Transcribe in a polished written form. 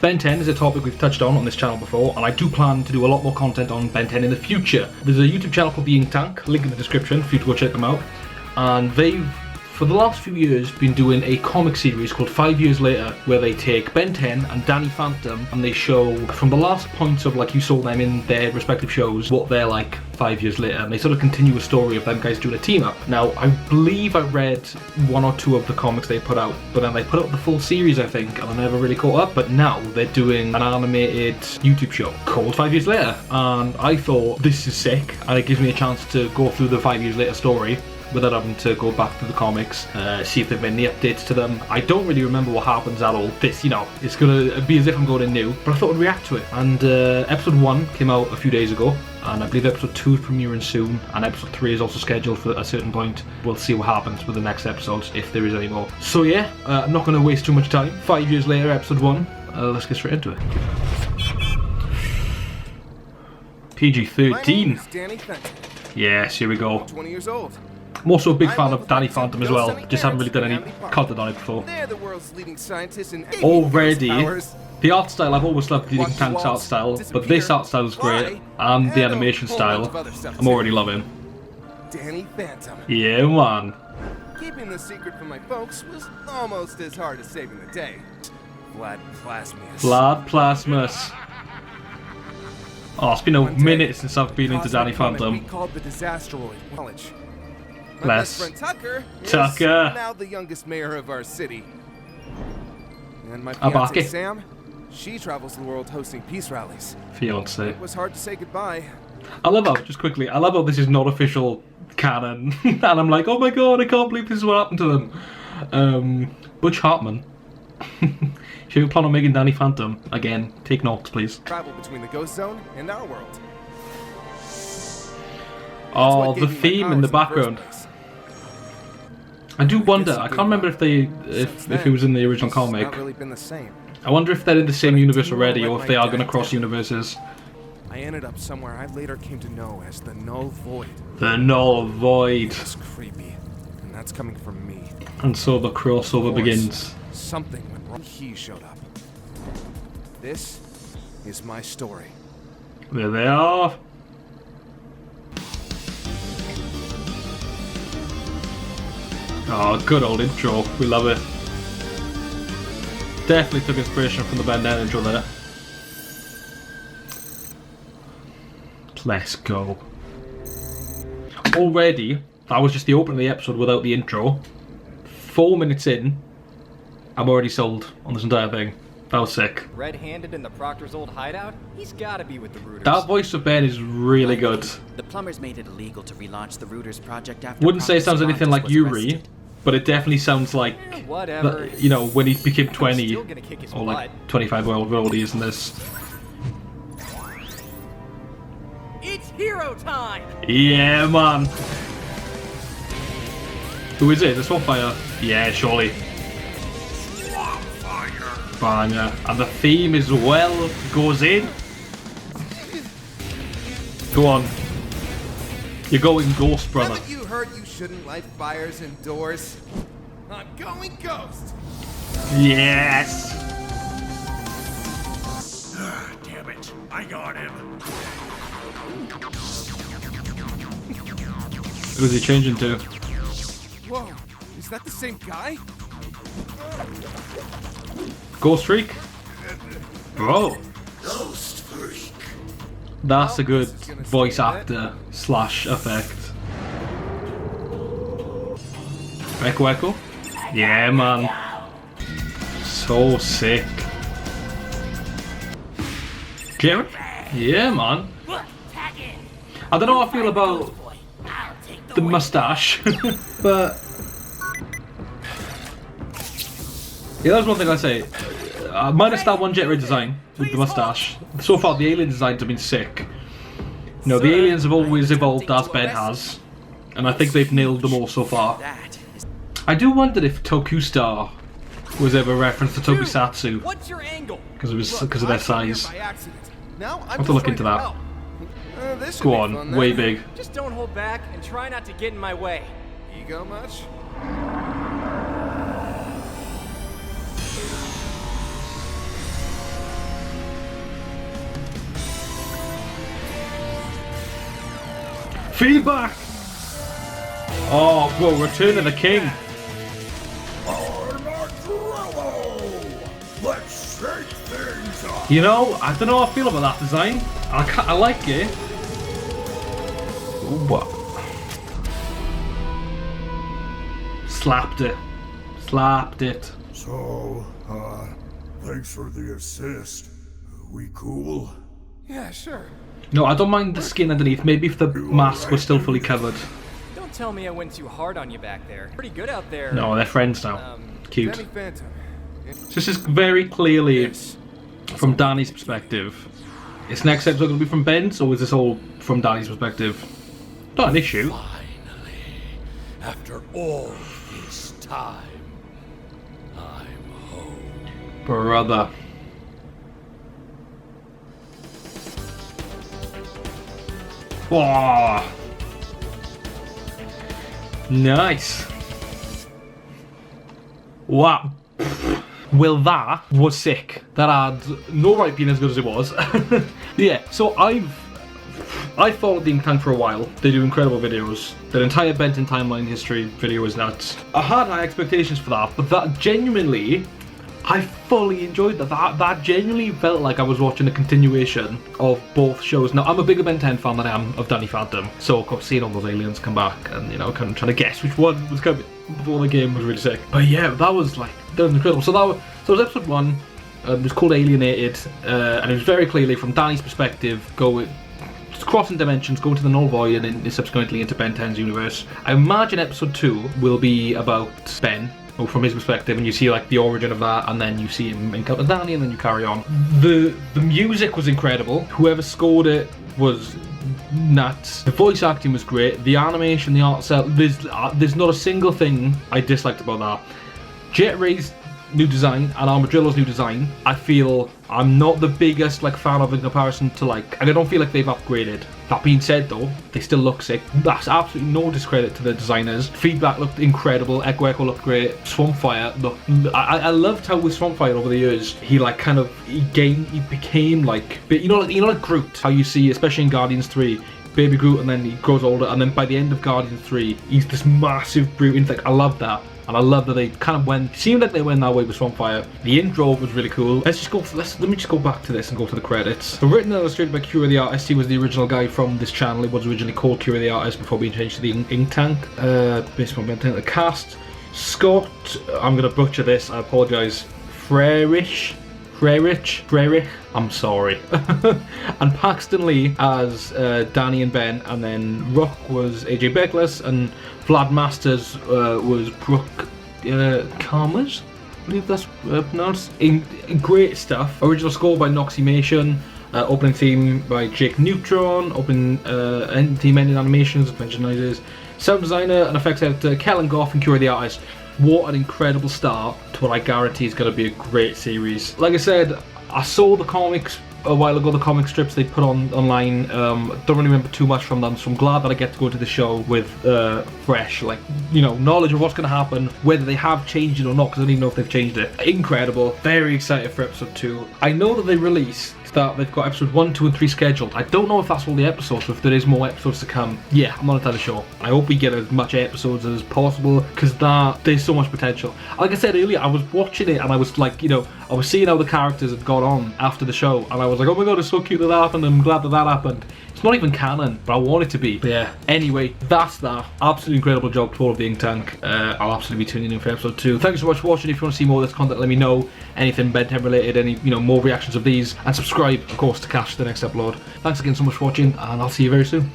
Ben 10 is a topic we've touched on this channel before, and I do plan to do a lot more content on Ben 10 in the future. There's a YouTube channel called The Ink Tank, link in the description for you to go check them out. And they've, for the last few years, been doing a comic series called 5 Years Later, where they take Ben 10 and Danny Phantom and they show from the last points of like you saw them in their respective shows what they're like 5 years later, and they sort of continue a story of them guys doing a team up. Now I believe I read one or two of the comics they put out, but then they put out the full series I think, and I never really caught up. But now they're doing an animated YouTube show called 5 Years Later, and I thought this is sick, and it gives me a chance to go through the 5 years later story without having to go back to the comics, see if they've made any updates to them. I don't really remember what happens at all. This, you know, it's gonna be as if I'm going in new, but I thought I'd react to it. And episode 1 came out a few days ago, and I believe episode 2 is premiering soon, and episode 3 is also scheduled for a certain point. We'll see what happens with the next episodes, if there is any more. So yeah, I'm not gonna waste too much time. 5 years later, episode 1, let's get straight into it. PG-13. Yes, here we go. 20 years old. I'm also a big fan of Danny Phantom as well, just haven't really done any content on it before. They're the world's leading scientists in Already, the art style, I've always loved the Ink Tank's art style, but this art style is great, and the animation style, I'm already loving. Danny Phantom. Yeah, man. Keeping the secret from my folks was almost as hard as saving the day. Vlad Plasmius. Vlad Plasmus. Oh, it's been a minute since I've been into Danny Phantom. We called the Disasteroid College. My Bless. best friend Tucker is Tucker. now the youngest mayor of our city. And my Abake. fiancée Sam, she travels the world hosting peace rallies. Fiance. It was hard to say goodbye. I love how, just quickly, I love how this is not official canon, and I'm like, oh my god, I can't believe this is what happened to them. Butch Hartman. If you plan on making Danny Phantom, again, take notes, please. Travel between the ghost zone and our world. Oh, the theme in the background. I do wonder. I can't remember if it was in the original comic. Not really been the same. I wonder if they're in the same universe already, or if they are going to cross universes. I ended up somewhere I later came to know as the Null Void. The Null Void. It's creepy, and that's coming from me. And so the crossover begins. Something went wrong. He showed up. This is my story. There they are. Oh, good old intro. We love it. Definitely took inspiration from the Ben 10 intro there. Let's go. Already, that was just the opening of the episode without the intro. 4 minutes in, I'm already sold on this entire thing. That was sick. Red-handed in the Proctor's old hideout? He's gotta be with the Rooters. That voice of Ben is really good. The plumbers made it illegal to relaunch the Rooters project after Wouldn't say it sounds Proctor anything like was Yuri, arrested. but it definitely sounds like, whatever. you know, when he became 20, still gonna kick his or like butt. 25 year old he is in this. It's hero time! Yeah, man. Who is it? The Swamfire? Yeah, surely. Banger. And the theme as well goes in. Go on. You're going ghost, brother. Haven't you heard you shouldn't light fires indoors? I'm going ghost. Yes. Damn it, I got him. Who's he changing to? Whoa, is that the same guy? Ghost Freak? Bro. Ghost freak. That's a good voice actor slash effect. Echo Echo? Yeah, man. So sick. Jerry? Yeah, man. I don't know how I feel about the mustache, but yeah, that's one thing I say. Minus that one Jet Ray design with the mustache. So far, the alien designs have been sick. You know, the aliens have always evolved as Ben has, and I think they've nailed them all so far. I do wonder if Tokustar was ever a reference to Tokusatsu What's your angle? because of their size. By accident. Now I'm I'll have to look into that. This should Go be on, fun, way then. big. Just don't hold back and try not to get in my way. Ego much? Feedback! Oh, bro, Return of the King. Let's shake things up. You know, I don't know how I feel about that design. I like it. Ooh, what? Slapped it. Slapped it. So, thanks for the assist. We cool? Yeah, sure. No, I don't mind the skin underneath. Maybe if the mask was still fully covered. Don't tell me I went too hard on you back there. Pretty good out there. No, they're friends now. Cute. Danny Phantom. This is very clearly from Danny's perspective. Is next episode going to be from Ben's, or is this all from Danny's perspective? Not an issue. Finally, after all this time, I'm home. Brother. Wow. Nice. Wow. Well, that was sick. That had no right being as good as it was. Yeah, so I've followed the Ink Tank for a while. They do incredible videos. Their entire Benton timeline history video is nuts. I had high expectations for that, but that genuinely, I fully enjoyed that. That genuinely felt like I was watching a continuation of both shows. Now, I'm a bigger Ben 10 fan than I am of Danny Phantom, so of course seeing all those aliens come back and, you know, kind of trying to guess which one was coming before the game was really sick. But yeah, that was incredible. So that was episode 1. It was called Alienated, and it was very clearly from Danny's perspective, crossing dimensions, going to the Null Void, and then subsequently into Ben 10's universe. I imagine episode 2 will be about Ben, or from his perspective, and you see like the origin of that, and then you see him encounter Danny, and then you carry on. The music was incredible. Whoever scored it was nuts. The voice acting was great. The animation, the art style. There's not a single thing I disliked about that. Jet Ray's new design and Armadillo's new design, I feel I'm not the biggest fan of in comparison to and I don't feel like they've upgraded. That being said though, they still look sick. That's absolutely no discredit to the designers. Feedback looked incredible. Echo looked great. Swampfire looked. I loved how with Swampfire over the years he became like Groot. How you see, especially in Guardians 3. Baby Groot, and then he grows older, and then by the end of Guardians 3, he's this massive brute. I love that. And I love that they kind of seemed like they went that way with Swampfire. The intro was really cool. Let me just go back to this and go to the credits. So written and illustrated by Cura the Artist. He was the original guy from this channel. It was originally called Cura the Artist before being changed to the Ink Tank. Based on the cast. Scott, I'm going to butcher this, I apologise. Frerich, I'm sorry. And Paxton Lee as Danny and Ben, and then Rock was AJ Beckless, and Vlad Masters was Brooke Karmers, I believe that's pronounced. Great stuff. Original score by Noxymation, opening theme by Jake Neutron, opening theme ending animations, Adventure Noises, sound designer and effects editor Kellen Goff and Cura the Artist. What an incredible start to what I guarantee is going to be a great series. Like I said, I saw the comics a while ago, the comic strips they put online. Don't really remember too much from them, so I'm glad that I get to go to the show with fresh, knowledge of what's going to happen, whether they have changed it or not, because I don't even know if they've changed it. Incredible. Very excited for episode 2. I know that they released that they've got episode 1, 2 and 3 scheduled. I don't know if that's all the episodes, or if there is more episodes to come. Yeah, I'm not entirely sure. I hope we get as much episodes as possible, because there's so much potential. Like I said earlier, I was watching it and I was I was seeing how the characters had got on after the show, and I was like, oh my god, it's so cute that happened, I'm glad that happened. It's not even canon, but I want it to be. But yeah, anyway, that's that. Absolutely incredible job to all of the Ink Tank. I'll absolutely be tuning in for episode 2. Thanks so much for watching. If you want to see more of this content, let me know. Anything Ben 10 related, any more reactions of these, and subscribe, of course, to catch the next upload. Thanks again so much for watching, and I'll see you very soon.